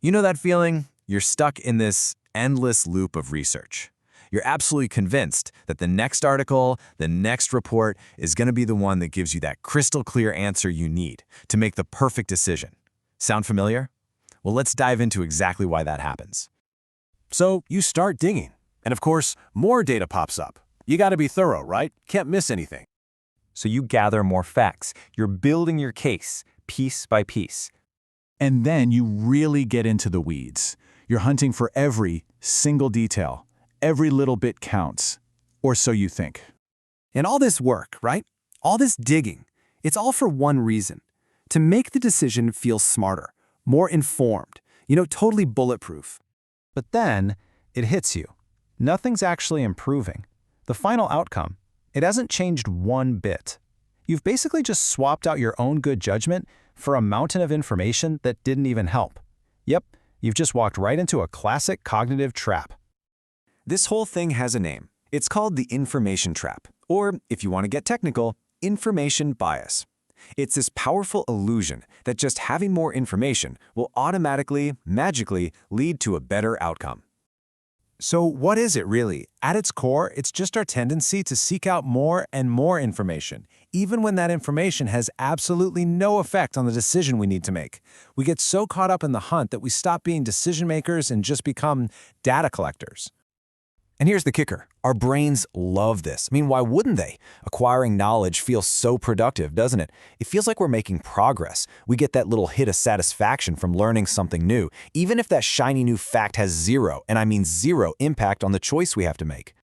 You know that feeling? You're stuck in this endless loop of research. You're absolutely convinced that the next article, the next report is going to be the one that gives you that crystal clear answer you need to make the perfect decision. Sound familiar? Well, let's dive into exactly why that happens. So you start digging, and of course, more data pops up. You gotta be thorough, right? Can't miss anything. So you gather more facts. You're building your case piece by piece. And then you really get into the weeds. You're hunting for every single detail. Every little bit counts. Or so you think. And all this work, right? All this digging, it's all for one reason. To make the decision feel smarter, more informed, totally bulletproof. But then it hits you. Nothing's actually improving. The final outcome, it hasn't changed one bit. You've basically just swapped out your own good judgment for a mountain of information that didn't even help. Yep, you've just walked right into a classic cognitive trap. This whole thing has a name. It's called the information trap, or if you want to get technical, information bias. It's this powerful illusion that just having more information will automatically, magically lead to a better outcome. So what is it really? At its core, it's just our tendency to seek out more and more information, even when that information has absolutely no effect on the decision we need to make. We get so caught up in the hunt that we stop being decision makers and just become data collectors. And here's the kicker. Our brains love this. I mean, why wouldn't they? Acquiring knowledge feels so productive, doesn't it? It feels like we're making progress. We get that little hit of satisfaction from learning something new, even if that shiny new fact has zero, and I mean zero, impact on the choice we have to make.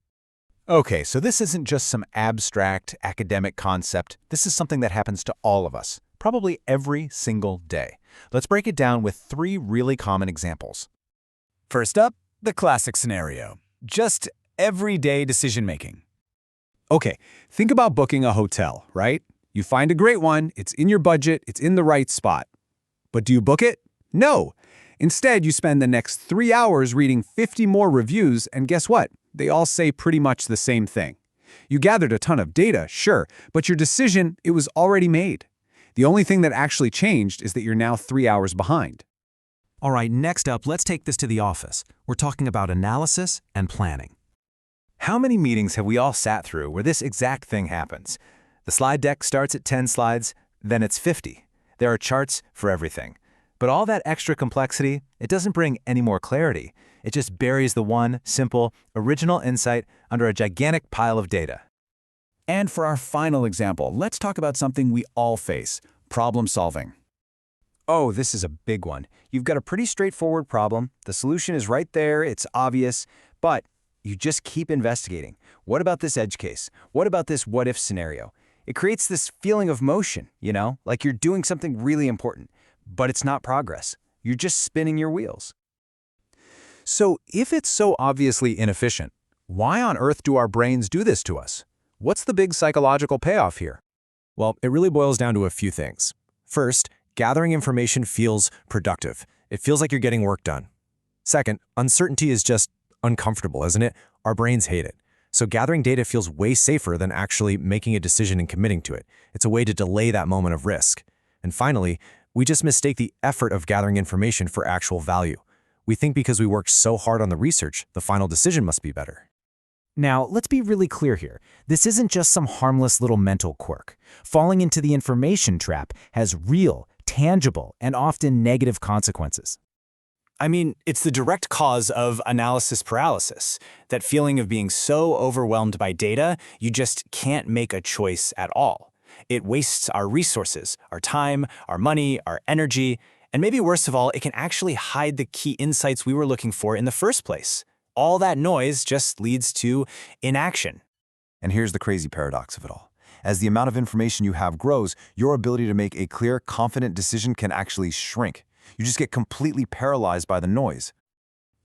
Okay, so this isn't just some abstract academic concept. This is something that happens to all of us, probably every single day. Let's break it down with 3 really common examples. First up, the classic scenario. Just everyday decision-making. Okay, think about booking a hotel, right? You find a great one, it's in your budget, it's in the right spot. But do you book it? No. Instead, you spend the next 3 hours reading 50 more reviews, and guess what? They all say pretty much the same thing. You gathered a ton of data, sure, but your decision, it was already made. The only thing that actually changed is that you're now 3 hours behind. All right, next up, let's take this to the office. We're talking about analysis and planning. How many meetings have we all sat through where this exact thing happens? The slide deck starts at 10 slides, then it's 50. There are charts for everything. But all that extra complexity, it doesn't bring any more clarity. It just buries the one, simple, original insight under a gigantic pile of data. And for our final example, let's talk about something we all face, problem solving. Oh, this is a big one. You've got a pretty straightforward problem. The solution is right there, it's obvious, but you just keep investigating. What about this edge case? What about this what-if scenario? It creates this feeling of motion, like you're doing something really important, but it's not progress. You're just spinning your wheels. So if it's so obviously inefficient, why on earth do our brains do this to us? What's the big psychological payoff here? Well, it really boils down to a few things. First, gathering information feels productive. It feels like you're getting work done. Second, uncertainty is just uncomfortable, isn't it? Our brains hate it. So gathering data feels way safer than actually making a decision and committing to it. It's a way to delay that moment of risk. And finally, we just mistake the effort of gathering information for actual value. We think because we worked so hard on the research, the final decision must be better. Now, let's be really clear here. This isn't just some harmless little mental quirk. Falling into the information trap has real, tangible, and often negative consequences. I mean, it's the direct cause of analysis paralysis, that feeling of being so overwhelmed by data, you just can't make a choice at all. It wastes our resources, our time, our money, our energy, and maybe worst of all, it can actually hide the key insights we were looking for in the first place. All that noise just leads to inaction. And here's the crazy paradox of it all. As the amount of information you have grows, your ability to make a clear, confident decision can actually shrink. You just get completely paralyzed by the noise.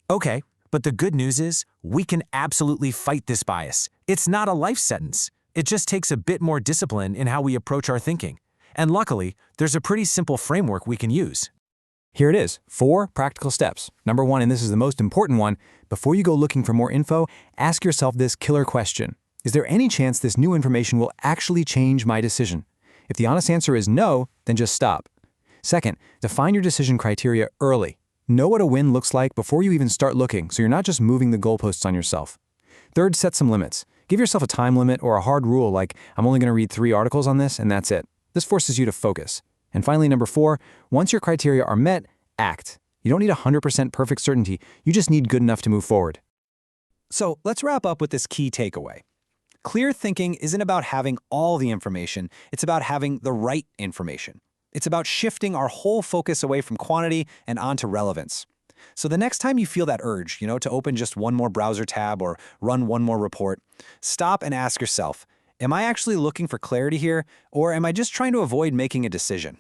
Okay, but the good news is we can absolutely fight this bias. It's not a life sentence. It just takes a bit more discipline in how we approach our thinking. And luckily, there's a pretty simple framework we can use. Here it is, 4 practical steps. Number 1, and this is the most important one, before you go looking for more info, ask yourself this killer question. Is there any chance this new information will actually change my decision? If the honest answer is no, then just stop. Second, define your decision criteria early. Know what a win looks like before you even start looking, so you're not just moving the goalposts on yourself. Third, set some limits. Give yourself a time limit or a hard rule like, I'm only going to read 3 articles on this and that's it. This forces you to focus. And finally, number 4, once your criteria are met, act. You don't need 100% perfect certainty, you just need good enough to move forward. So let's wrap up with this key takeaway. Clear thinking isn't about having all the information, it's about having the right information. It's about shifting our whole focus away from quantity and onto relevance. So the next time you feel that urge, to open just one more browser tab or run one more report, stop and ask yourself, am I actually looking for clarity here, or am I just trying to avoid making a decision?